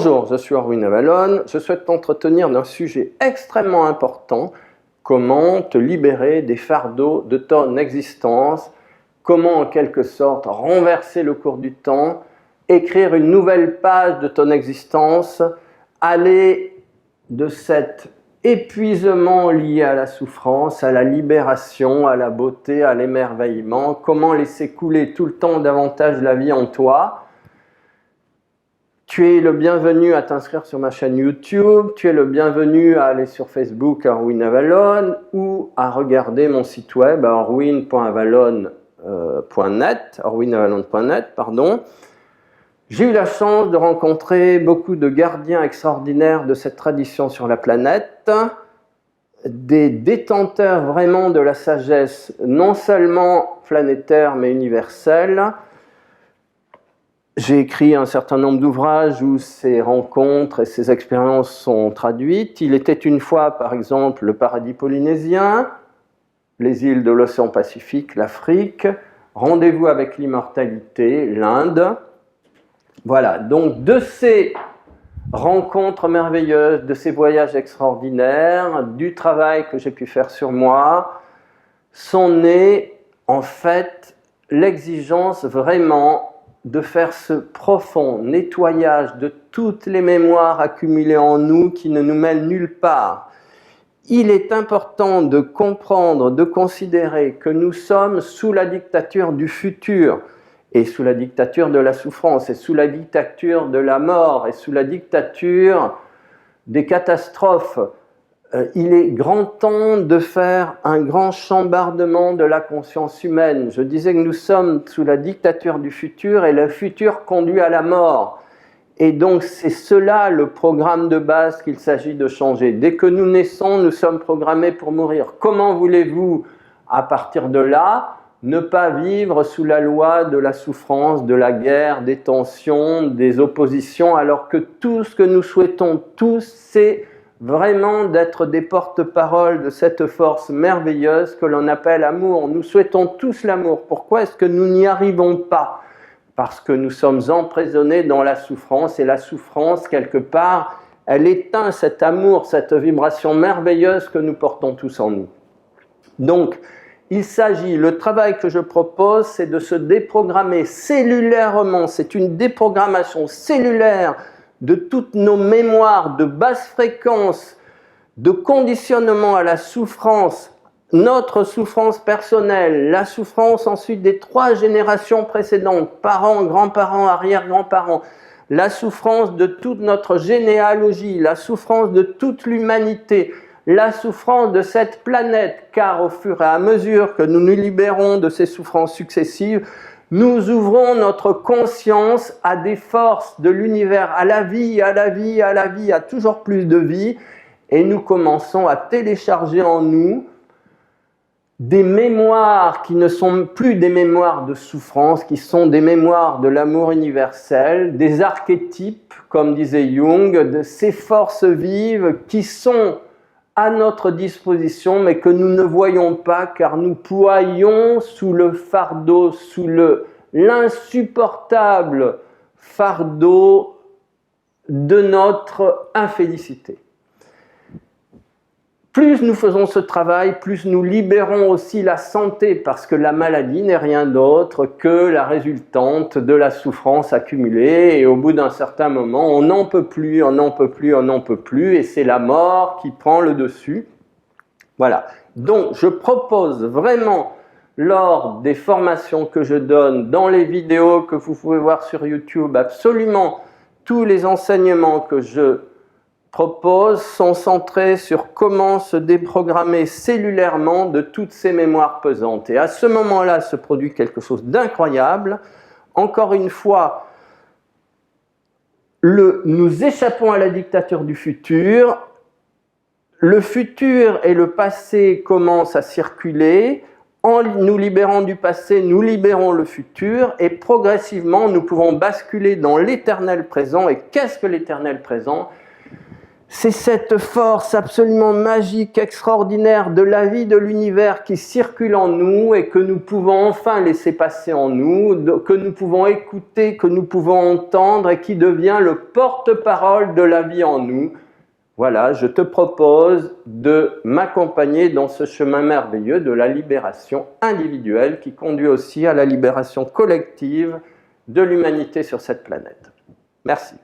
Bonjour, je suis Erwin Avalon. Je souhaite t'entretenir d'un sujet extrêmement important. Comment te libérer des fardeaux de ton existence? Comment en quelque sorte renverser le cours du temps? Écrire une nouvelle page de ton existence? Aller de cet épuisement lié à la souffrance, à la libération, à la beauté, à l'émerveillement? Comment laisser couler tout le temps davantage la vie en toi? Tu es le bienvenu à t'inscrire sur ma chaîne YouTube, tu es le bienvenu à aller sur Facebook Erwin Avalon ou à regarder mon site web erwinavalon.net, pardon. J'ai eu la chance de rencontrer beaucoup de gardiens extraordinaires de cette tradition sur la planète, des détenteurs vraiment de la sagesse, non seulement planétaire mais universelle. J'ai écrit un certain nombre d'ouvrages où ces rencontres et ces expériences sont traduites. Il était une fois, par exemple, le paradis polynésien, les îles de l'océan Pacifique, l'Afrique, rendez-vous avec l'immortalité, l'Inde. Voilà, donc de ces rencontres merveilleuses, de ces voyages extraordinaires, du travail que j'ai pu faire sur moi, sont nés en fait l'exigence vraiment de faire ce profond nettoyage de toutes les mémoires accumulées en nous qui ne nous mènent nulle part. Il est important de comprendre, de considérer que nous sommes sous la dictature du futur et sous la dictature de la souffrance et sous la dictature de la mort et sous la dictature des catastrophes. Il est grand temps de faire un grand chambardement de la conscience humaine. Je disais que nous sommes sous la dictature du futur et le futur conduit à la mort. Et donc c'est cela le programme de base qu'il s'agit de changer. Dès que nous naissons, nous sommes programmés pour mourir. Comment voulez-vous, à partir de là, ne pas vivre sous la loi de la souffrance, de la guerre, des tensions, des oppositions, alors que tout ce que nous souhaitons tous, c'est vraiment d'être des porte-paroles de cette force merveilleuse que l'on appelle amour. Nous souhaitons tous l'amour. Pourquoi est-ce que nous n'y arrivons pas? Parce que nous sommes emprisonnés dans la souffrance, et la souffrance, quelque part, elle éteint cet amour, cette vibration merveilleuse que nous portons tous en nous. Donc, il s'agit, le travail que je propose, c'est de se déprogrammer cellulairement, c'est une déprogrammation cellulaire de toutes nos mémoires de basse fréquence, de conditionnement à la souffrance, notre souffrance personnelle, la souffrance ensuite des 3 générations précédentes, parents, grands-parents, arrière-grands-parents, la souffrance de toute notre généalogie, la souffrance de toute l'humanité, la souffrance de cette planète, car au fur et à mesure que nous nous libérons de ces souffrances successives, nous ouvrons notre conscience à des forces de l'univers, à la vie, à la vie, à la vie, à toujours plus de vie, et nous commençons à télécharger en nous des mémoires qui ne sont plus des mémoires de souffrance, qui sont des mémoires de l'amour universel, des archétypes, comme disait Jung, de ces forces vives qui sont à notre disposition, mais que nous ne voyons pas, car nous ployons sous le fardeau, sous l'insupportable fardeau de notre infélicité. Plus nous faisons ce travail, plus nous libérons aussi la santé, parce que la maladie n'est rien d'autre que la résultante de la souffrance accumulée, et au bout d'un certain moment, on n'en peut plus, on n'en peut plus, on n'en peut plus, et c'est la mort qui prend le dessus. Voilà. Donc, je propose vraiment, lors des formations que je donne, dans les vidéos que vous pouvez voir sur YouTube, absolument tous les enseignements que je propose sont centrés sur comment se déprogrammer cellulairement de toutes ces mémoires pesantes. Et à ce moment-là se produit quelque chose d'incroyable. Encore une fois, nous échappons à la dictature du futur. Le futur et le passé commencent à circuler. En nous libérant du passé, nous libérons le futur, et progressivement, nous pouvons basculer dans l'éternel présent. Et qu'est-ce que l'éternel présent ? C'est cette force absolument magique, extraordinaire de la vie de l'univers qui circule en nous et que nous pouvons enfin laisser passer en nous, que nous pouvons écouter, que nous pouvons entendre et qui devient le porte-parole de la vie en nous. Voilà, je te propose de m'accompagner dans ce chemin merveilleux de la libération individuelle qui conduit aussi à la libération collective de l'humanité sur cette planète. Merci.